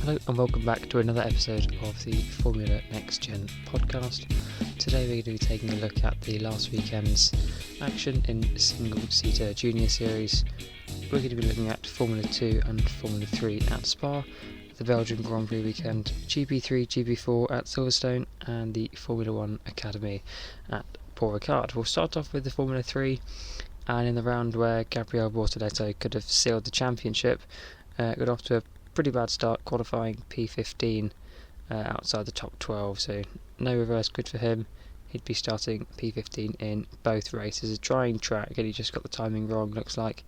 Hello and welcome back to another episode of the Formula Next Gen podcast. Today we're going to be taking a look at the last weekend's action in single-seater junior series. We're going to be looking at Formula 2 and Formula 3 at Spa, the Belgian Grand Prix weekend, GP3, GP4 at Silverstone, and the Formula 1 Academy at Ricard. We'll start off with the Formula 3, and in the round where Gabriele Bortoleto could have sealed the championship, got off to a pretty bad start, qualifying P15 outside the top 12, so no reverse grid for him. He'd be starting P15 in both races. A drying track, and he just got the timing wrong, looks like,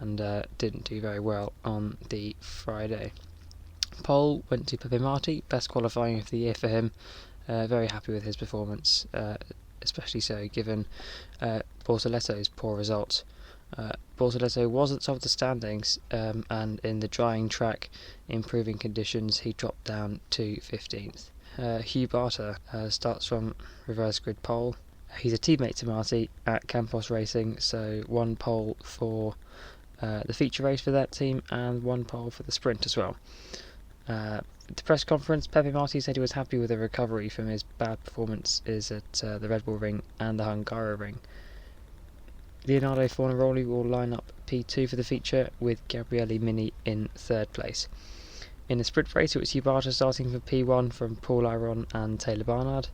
and didn't do very well on the Friday. Pole went to Pepe Marti, best qualifying of the year for him. Very happy with his performance, especially so given Bortoleto's poor result. Bortoleto was at the top of the standings, and in the drying track, improving conditions, he dropped down to 15th. Hugh Barter starts from reverse grid pole. He's a teammate to Marti at Campos Racing, so one pole for the feature race for that team and one pole for the sprint as well. At the press conference, Pepe Marti said he was happy with the recovery from his bad performances at the Red Bull Ring and the Hungaro Ring. Leonardo Fornaroli will line up P2 for the feature, with Gabriele Mini in third place. In the sprint race, it was Hugh Barter starting for P1 from Paul Aron and Taylor Barnard.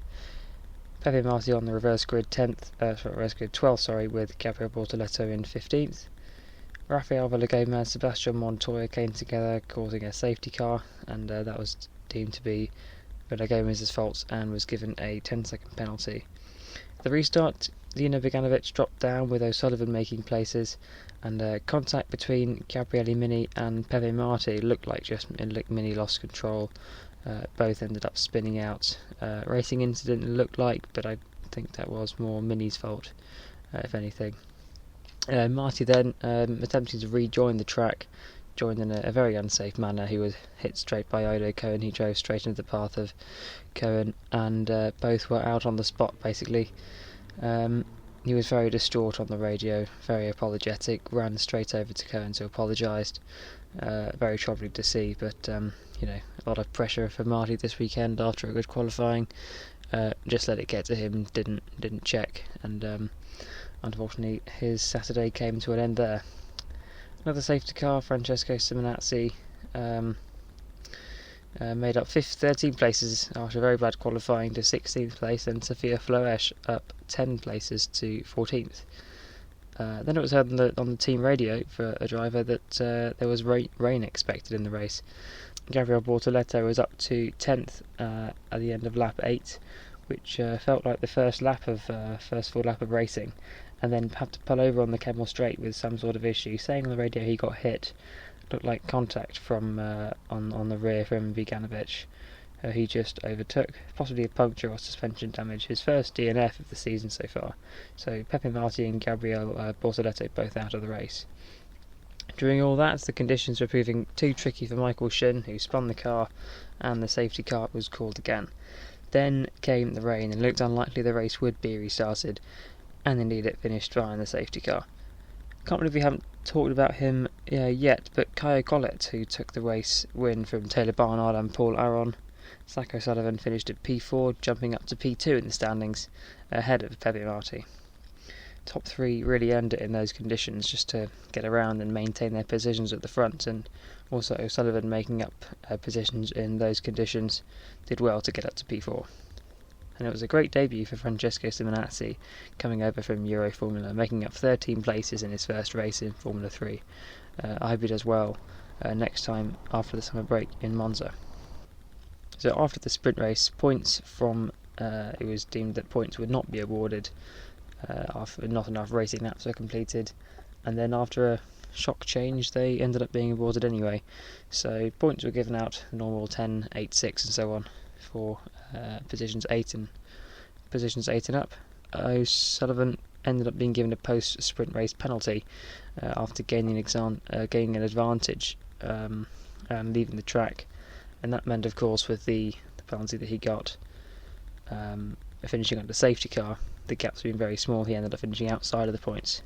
Pepe Marti on the reverse grid 12th, with Gabriele Bortoleto in 15th. Rafael Villagomez and Sebastian Montoya came together, causing a safety car, and that was deemed to be Villagomez's fault and was given a 10-second penalty. The restart, Lina Beganovic dropped down with O'Sullivan making places, and contact between Gabriele Mini and Pepe Marti looked like Mini lost control. Both ended up spinning out. Racing incident looked like, but I think that was more Mini's fault, if anything. Marti then, attempting to rejoin the track, joined in a very unsafe manner. He was hit straight by Odo Cohen. He drove straight into the path of Cohen, and both were out on the spot basically. He was very distraught on the radio, very apologetic, ran straight over to Cohen to apologised. Very troubling to see, but a lot of pressure for Marti this weekend after a good qualifying. Just let it get to him, didn't check, and unfortunately his Saturday came to an end there. Another safety car, Francesco Simonazzi, made up 13 places after a very bad qualifying to 16th place, and Sofia Floesch up 10 places to 14th. Then it was heard on the team radio for a driver that there was rain expected in the race. Gabriele Bortoleto was up to 10th at the end of lap 8, which felt like the first full lap of racing, and then had to pull over on the Kemmel Straight with some sort of issue, saying on the radio he got hit. Looked like contact from on the rear from Beganovic, he just overtook, possibly a puncture or suspension damage, his first DNF of the season so far. So Pepe Marti and Gabriele Bortoleto both out of the race. During all that, the conditions were proving too tricky for Michael Shin, who spun the car, and the safety car was called again. Then came the rain, and it looked unlikely the race would be restarted, and indeed it finished via the safety car. Can't believe we haven't talked about him yet, but Kaio Collet, who took the race win from Taylor Barnard and Paul Aron. Zach O'Sullivan finished at P4, jumping up to P2 in the standings, ahead of Pepe Marti. Top three really earned it in those conditions, just to get around and maintain their positions at the front, and also O'Sullivan making up positions in those conditions did well to get up to P4. And it was a great debut for Francesco Simonazzi, coming over from Euro Formula, making up 13 places in his first race in Formula 3. I hope he does well next time after the summer break in Monza. So after the sprint race, points from it was deemed that points would not be awarded after not enough racing laps were completed, and then after a shock change they ended up being awarded anyway. So points were given out, normal 10, 8, 6 and so on, for positions 8 and up. O'Sullivan ended up being given a post-sprint race penalty after gaining an advantage and leaving the track, and that meant, of course, with the penalty that he got, finishing under safety car, the gaps being very small, he ended up finishing outside of the points.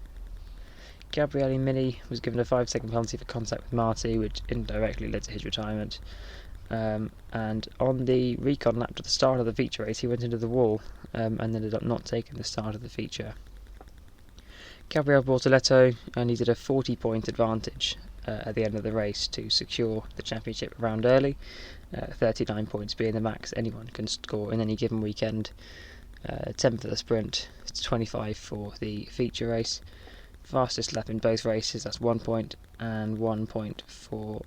Gabriele Mini was given a 5-second penalty for contact with Marti, which indirectly led to his retirement. and on the recon lap to the start of the feature race he went into the wall and ended up not taking the start of the feature. Gabriel Bortoleto needed a 40-point advantage at the end of the race to secure the championship round early, 39 points being the max anyone can score in any given weekend, 10 for the sprint, 25 for the feature race. Fastest lap in both races, that's 1 point, and 1 point for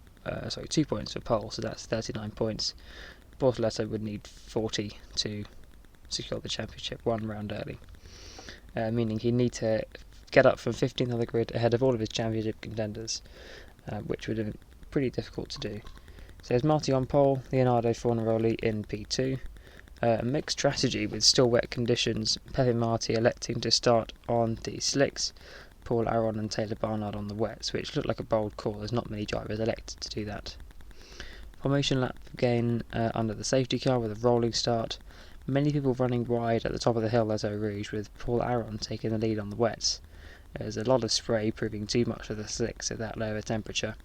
2 points for pole, so that's 39 points. Bortoleto would need 40 to secure the championship one round early, meaning he'd need to get up from 15th on the grid ahead of all of his championship contenders, which would have been pretty difficult to do. So there's Marty on pole, Leonardo Fornaroli in P2. A mixed strategy with still wet conditions, Pepe Marty electing to start on the slicks, Paul Aron and Taylor Barnard on the wets, which looked like a bold call as not many drivers elected to do that. Formation lap again under the safety car with a rolling start. Many people running wide at the top of the hill at Eau Rouge, with Paul Aron taking the lead on the wets. There's a lot of spray proving too much for the slicks at that lower temperature.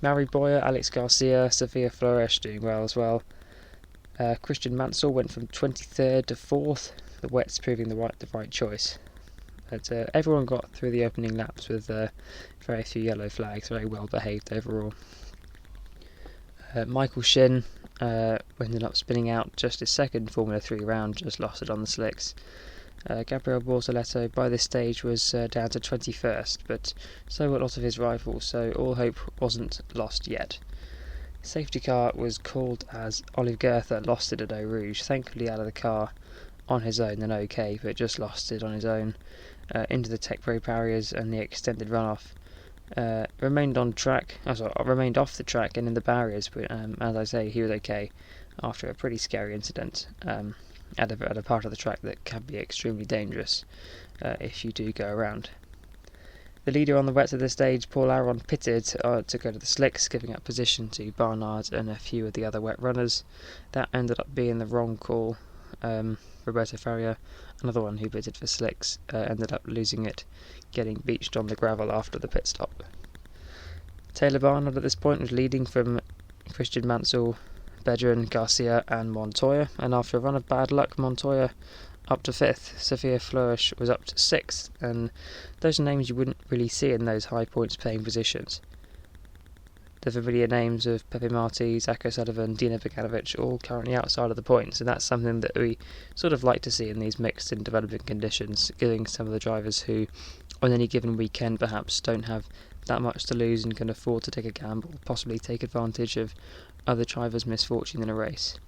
Mauri Boyer, Alex Garcia, Sofia Flores doing well as well. Christian Mansell went from 23rd to 4th, the wets proving the right choice. But everyone got through the opening laps with very few yellow flags, very well behaved overall. Michael Shin ended up spinning out just his second Formula 3 round, just lost it on the slicks. Gabriel Bortoleto by this stage was down to 21st, but so were a lot of his rivals, so all hope wasn't lost yet. Safety car was called as Olive Goethe lost it at Eau Rouge, thankfully out of the car on his own and okay, but just lost it on his own into the Tech Pro barriers and the extended runoff. Remained off the track and in the barriers, but as I say, he was okay after a pretty scary incident at a part of the track that can be extremely dangerous if you do go around. The leader on the wets at this stage, Paul Aron, pitted to go to the slicks, giving up position to Barnard and a few of the other wet runners. That ended up being the wrong call. Roberto Faria, another one who pitted for slicks, ended up losing it, getting beached on the gravel after the pit stop. Taylor Barnard at this point was leading from Christian Mansell, Bedrin, Garcia and Montoya, and after a run of bad luck, Montoya up to 5th, Sofia Flores was up to 6th, and those are names you wouldn't really see in those high points paying positions. The familiar names of Pepe Marty, Zach O'Sullivan, Dino Bogdanovic, all currently outside of the points, and that's something that we sort of like to see in these mixed and developing conditions, giving some of the drivers who on any given weekend perhaps don't have that much to lose and can afford to take a gamble, possibly take advantage of other drivers' misfortune in a race.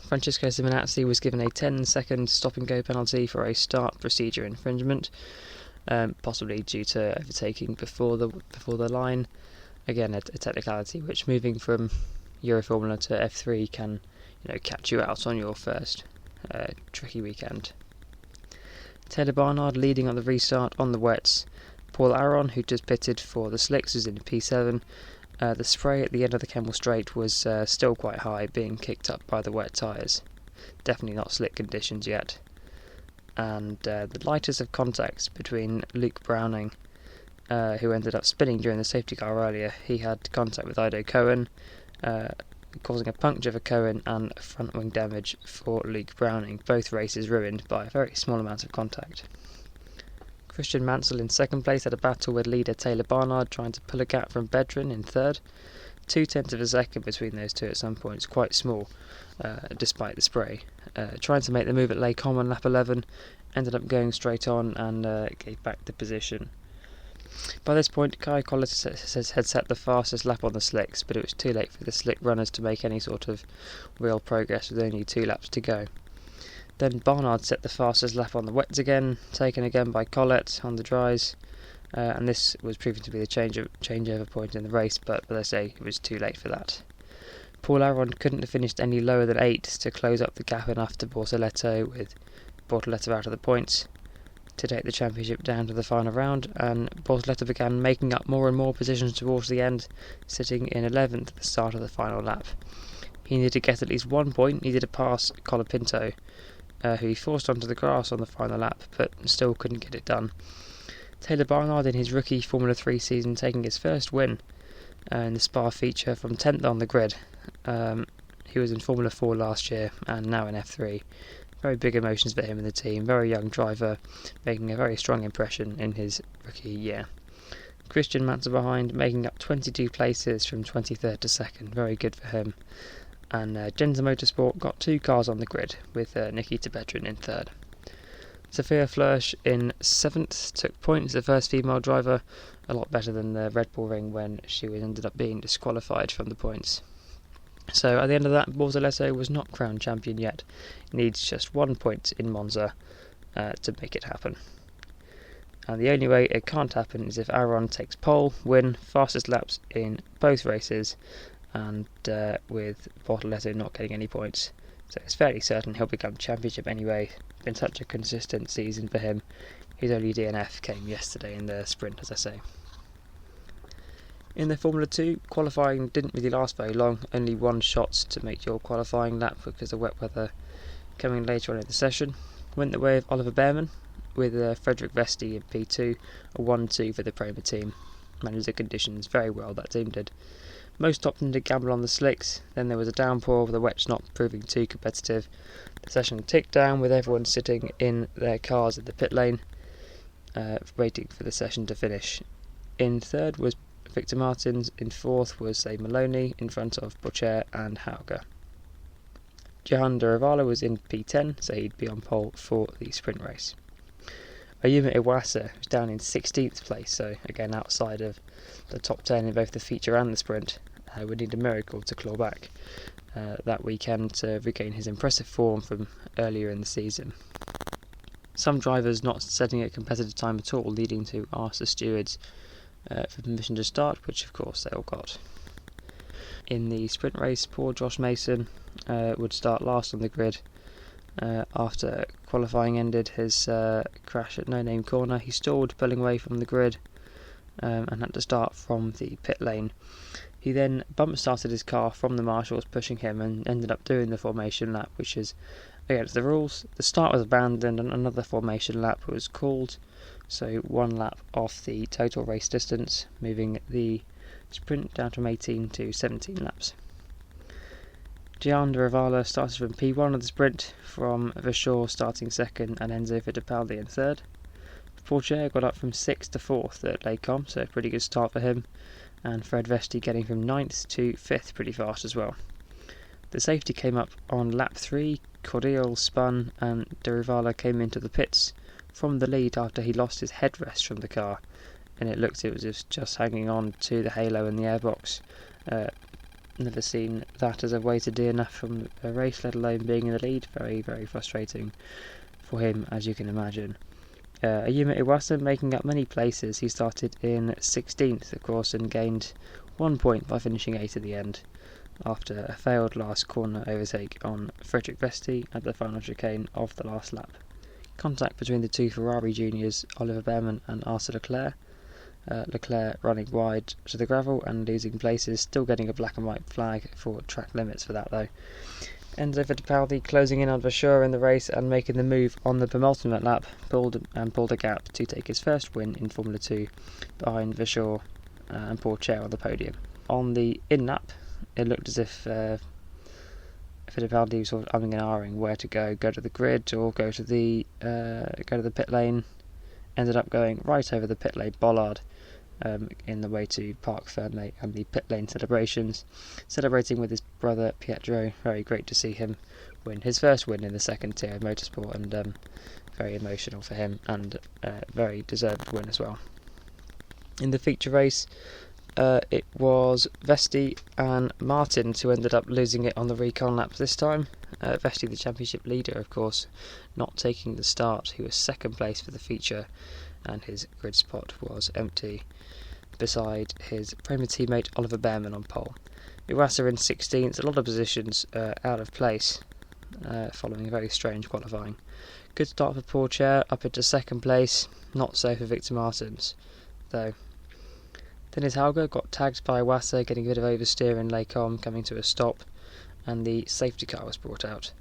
Francesco Simonazzi was given a 10-second stop-and-go penalty for a start procedure infringement, possibly due to overtaking before the line. Again, a technicality which, moving from Euroformula to F3, can catch you out on your first tricky weekend. Taylor Barnard leading on the restart on the wets. Paul Aron, who just pitted for the slicks, was in P7. The spray at the end of the Kemmel Straight was still quite high, being kicked up by the wet tyres. Definitely not slick conditions yet. And the lightest of contacts between Luke Browning, who ended up spinning during the safety car earlier. He had contact with Ido Cohen, causing a puncture for Cohen and front wing damage for Luke Browning. Both races ruined by a very small amount of contact. Christian Mansell in second place had a battle with leader Taylor Barnard, trying to pull a gap from Bedrin in third. 0.2 of a second between those two at some points, quite small, despite the spray. Trying to make the move at Les Combes on lap 11, ended up going straight on and gave back the position. By this point, Kai Collis had set the fastest lap on the slicks, but it was too late for the slick runners to make any sort of real progress with only 2 laps to go. Then Barnard set the fastest lap on the wets again, taken again by Collett on the dries, and this was proven to be the changeover point in the race, but as I say, it was too late for that. Paul Aron couldn't have finished any lower than 8 to close up the gap enough to Bortoleto, with Bortoleto out of the points, to take the championship down to the final round, and Bortoleto began making up more and more positions towards the end, sitting in 11th at the start of the final lap. He needed to get at least 1 point, needed to pass Colapinto, who he forced onto the grass on the final lap, but still couldn't get it done. Taylor Barnard in his rookie Formula 3 season taking his first win, in the Spa feature from 10th on the grid. He was in Formula 4 last year and now in F3. Very big emotions for him and the team. Very young driver, making a very strong impression in his rookie year. Christian Matzer behind, making up 22 places from 23rd to 2nd. Very good for him. And Genza Motorsport got 2 cars on the grid, with Nikita Bedrin in 3rd. Sophia Flörsch in 7th, took points, the first female driver, a lot better than the Red Bull Ring when she ended up being disqualified from the points. So at the end of that, Bortoleto was not crowned champion yet. He needs just 1 point in Monza to make it happen. And the only way it can't happen is if Aron takes pole, win, fastest laps in both races, and with Bortoleto not getting any points. So it's fairly certain he'll become championship anyway. Been such a consistent season for him. His only DNF came yesterday in the sprint, as I say. In the Formula 2, qualifying didn't really last very long, only 1 shot to make your qualifying lap because of wet weather coming later on in the session. Went the way of Oliver Behrmann, with Frederick Vesti in P2, a 1-2 for the Prema team. Managed the conditions very well, that team did. Most opted to gamble on the slicks, then there was a downpour with the wets not proving too competitive. The session ticked down with everyone sitting in their cars at the pit lane, waiting for the session to finish. In 3rd was Victor Martins, in 4th was Maloney, in front of Pourchaire and Hauger. Johan de Rivala was in P10, so he'd be on pole for the sprint race. Ayumu Iwasa was down in 16th place, so again outside of the top 10 in both the feature and the sprint. Would need a miracle to claw back that weekend to regain his impressive form from earlier in the season. Some drivers not setting a competitive time at all, leading to ask the stewards for permission to start, which of course they all got. In the sprint race, poor Josh Mason would start last on the grid. After qualifying ended his crash at No Name Corner, he stalled, pulling away from the grid and had to start from the pit lane. He then bump started his car from the marshals, pushing him, and ended up doing the formation lap, which is against the rules. The start was abandoned and another formation lap was called, so 1 lap off the total race distance, moving the sprint down from 18 to 17 laps. Gian de Rivala started from P1 of the sprint, from Verschoor starting 2nd and Enzo Fittipaldi in 3rd. Pourchaire got up from 6th to 4th at Les Combes, so a pretty good start for him, and Fred Vesti getting from 9th to 5th pretty fast as well. The safety came up on lap 3, Cordial spun and de Rivala came into the pits from the lead after he lost his headrest from the car, and it was just hanging on to the halo in the airbox. Never seen that as a way to DNF from a race, let alone being in the lead. Very, very frustrating for him, as you can imagine. Ayumu Iwasa making up many places. He started in 16th, of course, and gained 1 point by finishing 8th at the end, after a failed last corner overtake on Frederick Vesti at the final chicane of the last lap. Contact between the 2 Ferrari juniors, Oliver Behrmann and Arthur Leclerc. Leclerc running wide to the gravel and losing places, still getting a black and white flag for track limits for that though. Enzo Fittipaldi closing in on Verschoor in the race and making the move on the penultimate lap, pulled a gap to take his first win in Formula 2 behind Verschoor and Pourchaire on the podium. On the in-lap, it looked as if Fittipaldi was sort of umming and ahhing where to go to the grid or go to the pit lane. Ended up going right over the pit lane bollard in the way to Parc Fermé and the pit lane celebrations, celebrating with his brother Pietro. Very great to see him win his first win in the second tier of motorsport, and very emotional for him, and very deserved win as well. In the feature race, it was Vesti and Martins who ended up losing it on the recon laps this time. Vesti, the championship leader, of course, not taking the start. He was 2nd place for the feature, and his grid spot was empty beside his Prema teammate Oliver Behrmann on pole. Iwasa in 16th, a lot of positions out of place, following a very strange qualifying. Good start for Pourchaire, up into 2nd place, not so for Victor Martins, though. Dennis Hauger got tagged by Iwasa, getting a bit of oversteer in Les Combes, coming to a stop, and the safety car was brought out.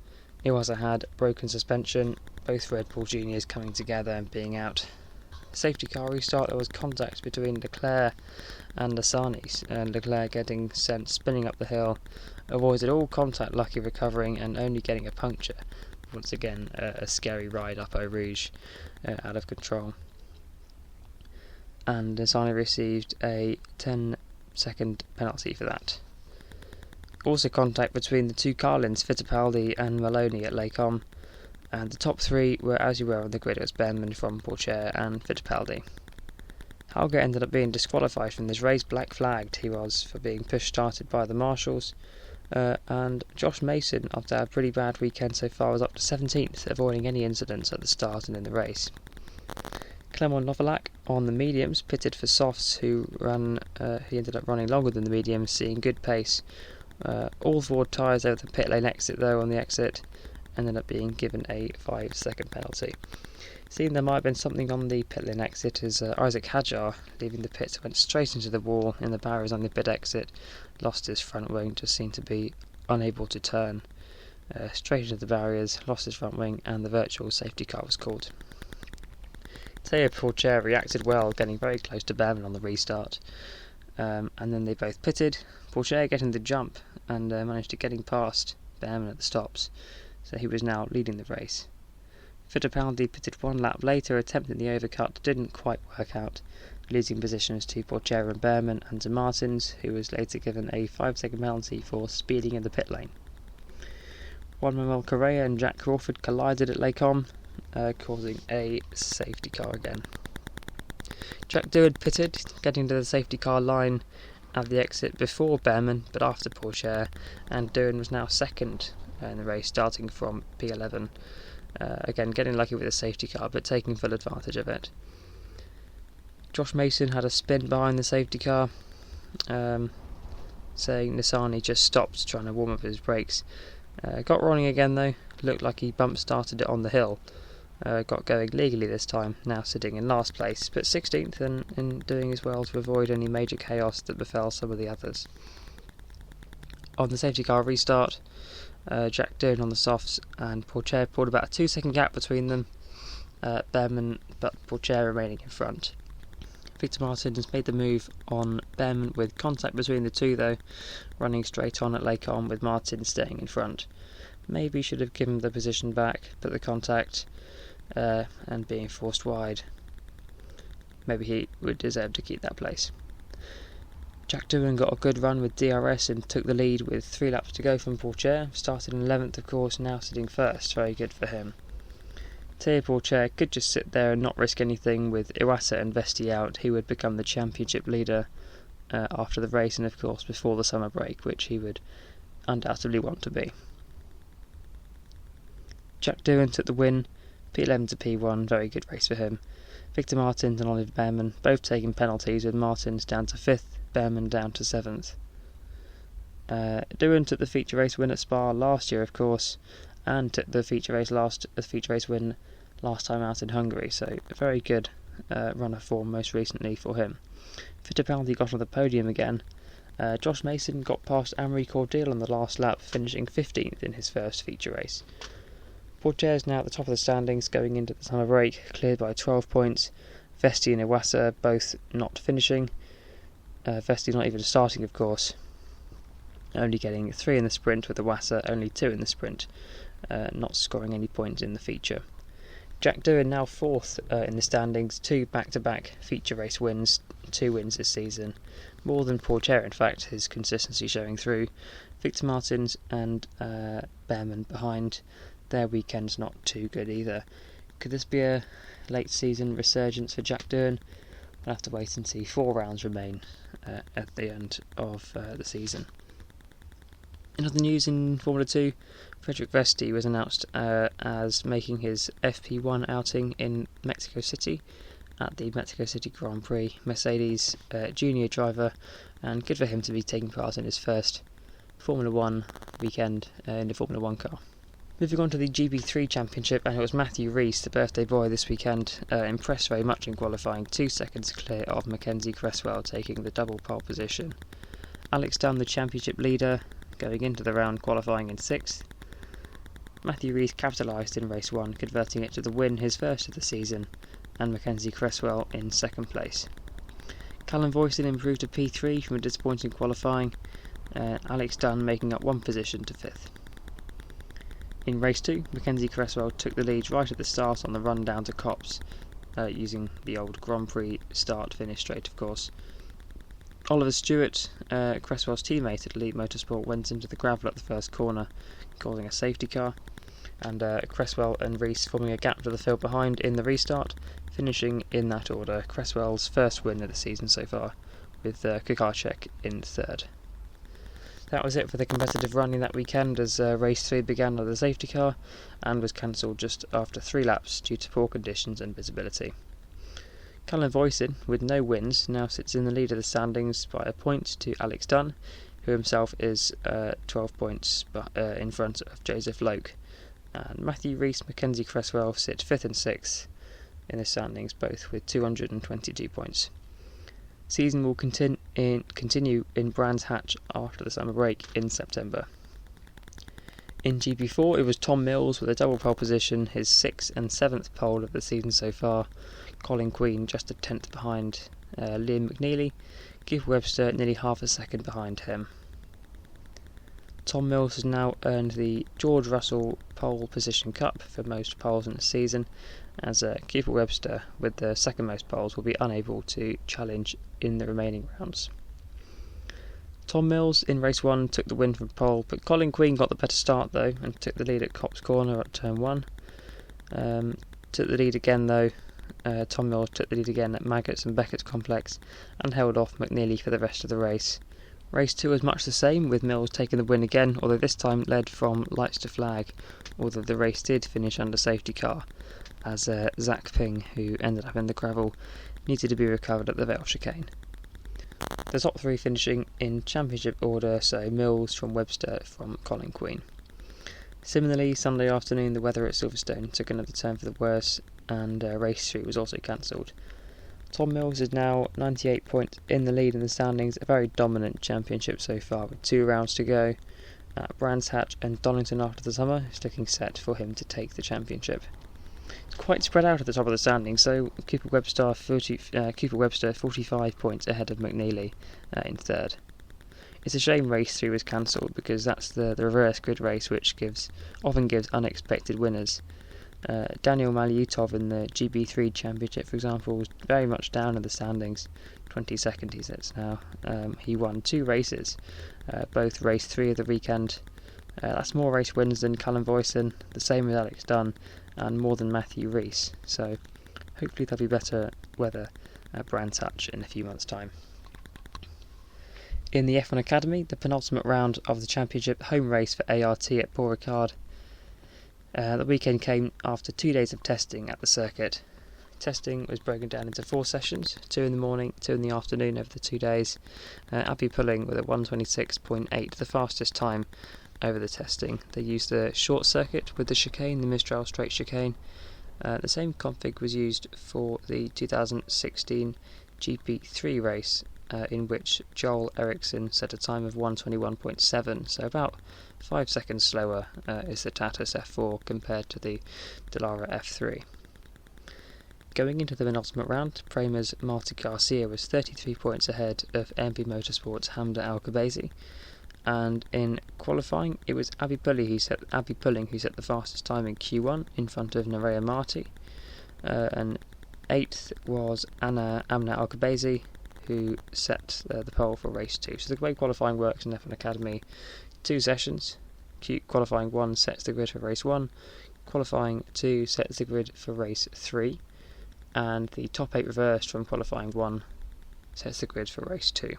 Iwasa had broken suspension, both Red Bull juniors coming together and being out. Safety car restart, there was contact between Leclerc and Asani, and Leclerc getting sent spinning up the hill, avoided all contact, lucky recovering and only getting a puncture. Once again, a scary ride up Eau Rouge, out of control. And Asani received a 10-second penalty for that. Also contact between the two Carlins, Fittipaldi and Maloney at Les Combes, and the top three were, as you were on the grid, it was Behrman from Pourchaire and Fittipaldi. Hauger ended up being disqualified from this race, black flagged he was for being push-started by the marshals, and Josh Mason, after a pretty bad weekend so far, was up to 17th, avoiding any incidents at the start and in the race. Clement Novalak on the mediums, pitted for softs, he ended up running longer than the mediums, seeing good pace. All four tyres over the pit lane exit though on the exit, ended up being given a 5-second penalty. Seeing there might have been something on the pit lane exit as Isaac Hadjar, leaving the pit, went straight into the wall in the barriers on the pit exit, lost his front wing, just seemed to be unable to turn. Straight into the barriers, lost his front wing, and the virtual safety car was called. Théo Pourchaire reacted well, getting very close to Behrman on the restart, and then they both pitted, Pourchaire getting the jump and managed to getting past Behrman at the stops, so he was now leading the race. Fittipaldi pitted one lap later, attempting the overcut, didn't quite work out, losing positions to Pourchaire and Behrman and to Martins, who was later given a 5-second penalty for speeding in the pit lane. Juan Manuel Correa and Jack Crawford collided at Les Combes, causing a safety car again. Jack Doohan pitted, getting to the safety car line at the exit before Behrman, but after Pourchaire, and Doohan was now second in the race, starting from P11. Again, getting lucky with the safety car, but taking full advantage of it. Josh Mason had a spin behind the safety car, saying Nissani just stopped trying to warm up his brakes. Got rolling again though, looked like he bump started it on the hill. Got going legally this time, now sitting in last place, but 16th and doing as well to avoid any major chaos that befell some of the others. On the safety car restart, Jack Doohan on the softs and Pourchaire pulled about a 2-second gap between them, Behrman but Pourchaire remaining in front. Victor Martins made the move on Behrman with contact between the two though, running straight on at Les Combes with Martins staying in front. Maybe should have given the position back, but the contact and being forced wide, maybe he would deserve to keep that place. Jack Doohan got a good run with DRS and took the lead with 3 laps to go from Pourchaire, started in 11th of course, now sitting first, very good for him. Théo Pourchaire could just sit there and not risk anything. With Iwasa and Vesti out, he would become the championship leader after the race and of course before the summer break, which he would undoubtedly want to be. Jack Doohan took the win, P11 to P1, very good race for him. Victor Martins and Oliver Behrman both taking penalties, with Martins down to 5th, Behrman down to 7th. Doohan took the feature race win at Spa last year of course, and took the feature race win last time out in Hungary, so a very good run of form most recently for him. Fittipaldi got on the podium again. Josh Mason got past Amory Cordial on the last lap, finishing 15th in his first feature race. Pourchaire is now at the top of the standings going into the summer break, cleared by 12 points. Vesti and Iwasa both not finishing. Vesti not even starting of course, only getting 3 in the sprint, with Iwasa only 2 in the sprint, not scoring any points in the feature. Jack Doohan now 4th in the standings, 2 back-to-back feature race wins, 2 wins this season, more than Pourchaire in fact, his consistency showing through. Victor Martins and Behrman behind, their weekend's not too good either. Could this be a late season resurgence for Jack Doohan? We'll have to wait and see. 4 rounds remain at the end of the season. In other news in Formula 2, Frederick Vesti was announced as making his FP1 outing in Mexico City at the Mexico City Grand Prix. Mercedes junior driver, and good for him to be taking part in his first Formula 1 weekend in the Formula 1 car. Moving on to the GP3 Championship, and it was Matthew Rees, the birthday boy this weekend, impressed very much in qualifying, 2 seconds clear of Mackenzie Cresswell, taking the double pole position. Alex Dunn, the championship leader, going into the round qualifying in 6th. Matthew Rees capitalised in race 1, converting it to the win, his first of the season, and Mackenzie Cresswell in second place. Callum Voisin improved to P3 from a disappointing qualifying, Alex Dunn making up one position to 5th. In race 2, Mackenzie Cresswell took the lead right at the start on the run down to Copse, using the old Grand Prix start-finish straight, of course. Oliver Stewart, Cresswell's teammate at Elite Motorsport, went into the gravel at the first corner, causing a safety car, and Cresswell and Rees forming a gap to the field behind in the restart, finishing in that order Cresswell's first win of the season so far, with Kukarczyk in 3rd. That was it for the competitive running that weekend, as race 3 began with a safety car and was cancelled just after 3 laps due to poor conditions and visibility. Callum Voisin, with no wins, now sits in the lead of the standings by a point to Alex Dunn, who himself is 12 points in front of Joseph Loke. And Matthew Rees, Mackenzie Cresswell sit 5th and 6th in the standings, both with 222 points. Season will continue in Brands Hatch after the summer break in September. In GP4, it was Tom Mills with a double pole position, his 6th and 7th pole of the season so far. Colin Queen just a 10th behind Liam McNeely, Keith Webster nearly half a second behind him. Tom Mills has now earned the George Russell Pole Position Cup for most poles in the season, as Keith Webster, with the second most poles, will be unable to challenge in the remaining rounds. Tom Mills in race 1 took the win from pole, but Colin Queen got the better start though and took the lead at Copse Corner at turn 1. Took the lead again though. Tom Mills took the lead again at Maggots and Beckett's complex and held off McNeely for the rest of the race. Race 2 was much the same, with Mills taking the win again, although this time led from lights to flag, although the race did finish under safety car, as Zach Ping, who ended up in the gravel, needed to be recovered at the Vale chicane. The top 3 finishing in championship order, so Mills from Webster from Colin Queen. Similarly, Sunday afternoon the weather at Silverstone took another turn for the worse, and race 3 was also cancelled. Tom Mills is now 98 points in the lead in the standings, a very dominant championship so far with 2 rounds to go. Brands Hatch and Donington after the summer is looking set for him to take the championship. It's quite spread out at the top of the standings, so Cooper Webster 45 points ahead of McNeely in 3rd. It's a shame race 3 was cancelled, because that's the reverse grid race, which often gives unexpected winners. Daniel Malyutov in the GB3 Championship, for example, was very much down in the standings. 22nd he sits now. He won 2 races, both race 3 of the weekend. That's more race wins than Callum Voisin, the same with Alex Dunn, and more than Matthew Rees. So hopefully there'll be better weather at Brands Hatch in a few months' time. In the F1 Academy, the penultimate round of the championship home race for ART at Paul Ricard. The weekend came after 2 days of testing at the circuit. Testing was broken down into 4 sessions, 2 in the morning, 2 in the afternoon over the 2 days. Abby Pulling with a 1:26.8, the fastest time over the testing. They used the short circuit with the chicane, the Mistral straight chicane. The same config was used for the 2016 GP3 race, in which Joel Eriksson set a time of 1:21.7, so about 5 seconds slower is the Tatus F4 compared to the Dallara F3. Going into the penultimate round, Prama's Marty Garcia was 33 points ahead of MV Motorsport's Hamda Al-Khabazi, and in qualifying it was Abby Pulling who set the fastest time in Q1 in front of Nerea Marti, and 8th was Amna Al-Khabazi, who set the pole for race 2. So the way qualifying works in F1 Academy, 2 sessions. Qualifying 1 sets the grid for race 1, qualifying 2 sets the grid for race 3, and the top 8 reversed from qualifying 1 sets the grid for race 2.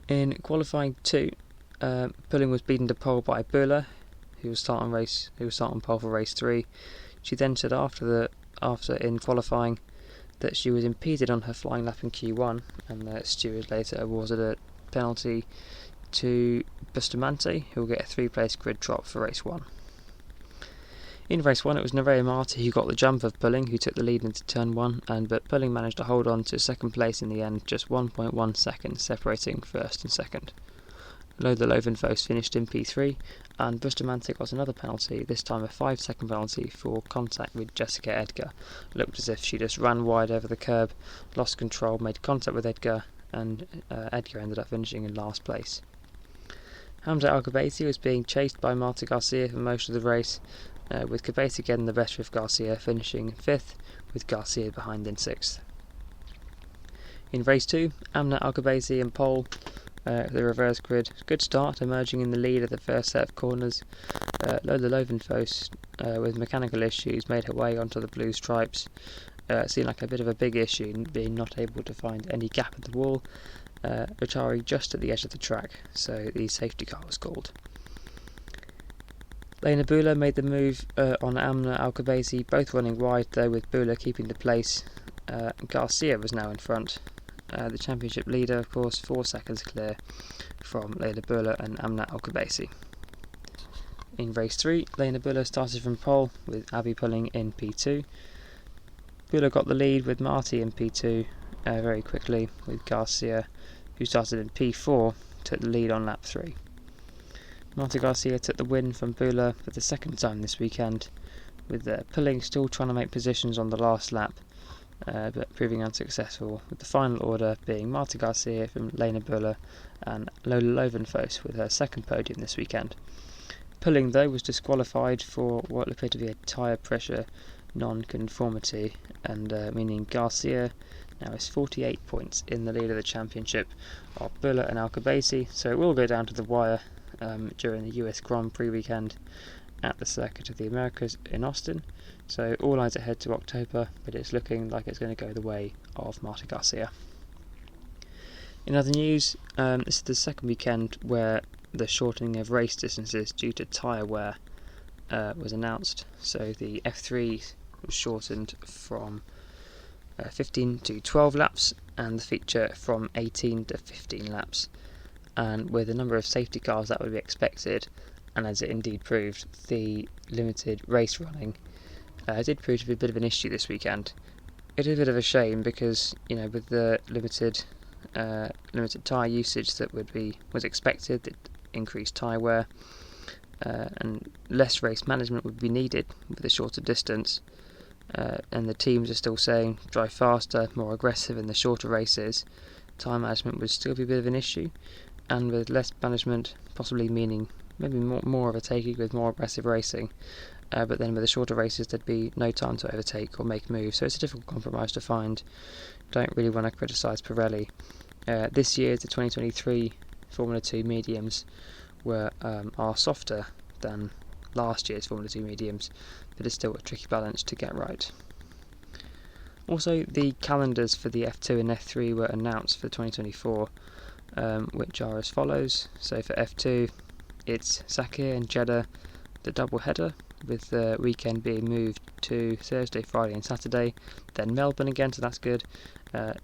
In qualifying 2, Pulling was beaten to pole by Bula, who was start on pole for race 3. She then said after in qualifying that she was impeded on her flying lap in Q1, and the steward later awarded a penalty to Bustamante, who will get a 3-place grid drop for race 1. In race 1 it was Nerea Marti who got the jump of Pulling, who took the lead into turn 1, but Pulling managed to hold on to 2nd place in the end, just 1.1 seconds separating 1st and 2nd. Lovenfoss finished in P3, and Bustamante got another penalty, this time a 5-second penalty for contact with Jessica Edgar. Looked as if she just ran wide over the curb, lost control, made contact with Edgar, and Edgar ended up finishing in last place. Hamza Al-Ghabaisi was being chased by Marta Garcia for most of the race, with Ghabaisi getting the better of Garcia, finishing 5th, with Garcia behind in 6th. In race 2, Amna Al-Ghabaisi and pole, the reverse grid. Good start, emerging in the lead at the first set of corners. Lola Lovenfoss, with mechanical issues, made her way onto the blue stripes. It seemed like a bit of a big issue, being not able to find any gap at the wall. Ricard just at the edge of the track, so the safety car was called. Lena Bula made the move on Amna Al-Ghabaisi, both running wide though, with Bula keeping the place. Garcia was now in front. The championship leader, of course, 4 seconds clear from Lena Bula and Amna Al-Ghabaisi. In race 3, Lena Bula started from pole, with Abby pulling in P2. Bula got the lead with Marty in P2 very quickly, with Garcia, who started in P4, took the lead on lap 3. Marta Garcia took the win from Bula for the second time this weekend, with pulling still trying to make positions on the last lap, but proving unsuccessful, with the final order being Marta Garcia from Lena Bula and Lola Lovenfoss with her second podium this weekend. Pulling, though, was disqualified for what appeared to be a tyre pressure non-conformity, and meaning Garcia now is 48 points in the lead of the championship of Bula and Al-Ghabaisi, so it will go down to the wire during the US Grand Prix weekend at the Circuit of the Americas in Austin. So all eyes ahead to October, but it's looking like it's going to go the way of Marta Garcia. In other news, this is the second weekend where the shortening of race distances due to tyre wear was announced. So the F3 was shortened from 15 to 12 laps, and the feature from 18 to 15 laps. And with the number of safety cars that would be expected, and as it indeed proved, the limited race running did prove to be a bit of an issue this weekend. It is a bit of a shame because, with the limited tyre usage that was expected, it increased tyre wear, and less race management would be needed with a shorter distance. And the teams are still saying drive faster, more aggressive in the shorter races. Time management would still be a bit of an issue, and with less management possibly meaning maybe more overtaking with more aggressive racing, but then with the shorter races there'd be no time to overtake or make moves, so it's a difficult compromise to find. Don't really want to criticise Pirelli. This year the 2023 Formula 2 mediums are softer than last year's Formula 2 mediums, but it's still a tricky balance to get right. Also, the calendars for the F2 and F3 were announced for 2024, which are as follows. So for F2, it's Sakir and Jeddah, the double header, with the weekend being moved to Thursday, Friday and Saturday. Then Melbourne again, so that's good.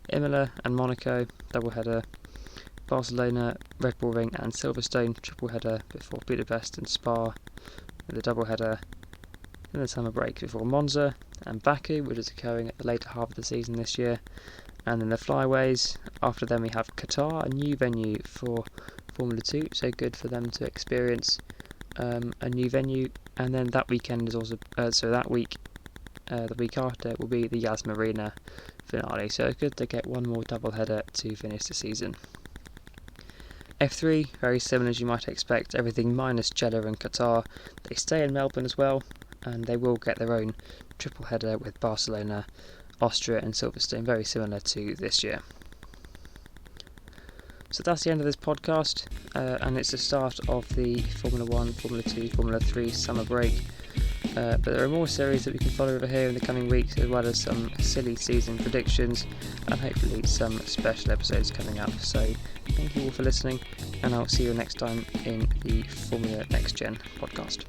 Imola and Monaco, double header. Barcelona, Red Bull Ring and Silverstone, triple header before Budapest and Spa, with a double header. Then the summer break before Monza and Baku, which is occurring at the later half of the season this year. And then the flyways. After them we have Qatar, a new venue for Formula 2, so good for them to experience a new venue. And then that weekend is also the week after will be the Yas Marina finale, so it's good to get one more double header to finish the season. F3, very similar as you might expect, everything minus Jeddah and Qatar. They stay in Melbourne as well, and they will get their own triple header with Barcelona, Austria and Silverstone, very similar to this year. So that's the end of this podcast, and it's the start of the Formula 1, Formula 2, Formula 3 summer break. But there are more series that we can follow over here in the coming weeks, as well as some silly season predictions and hopefully some special episodes coming up. So thank you all for listening, and I'll see you next time in the Formula Next Gen podcast.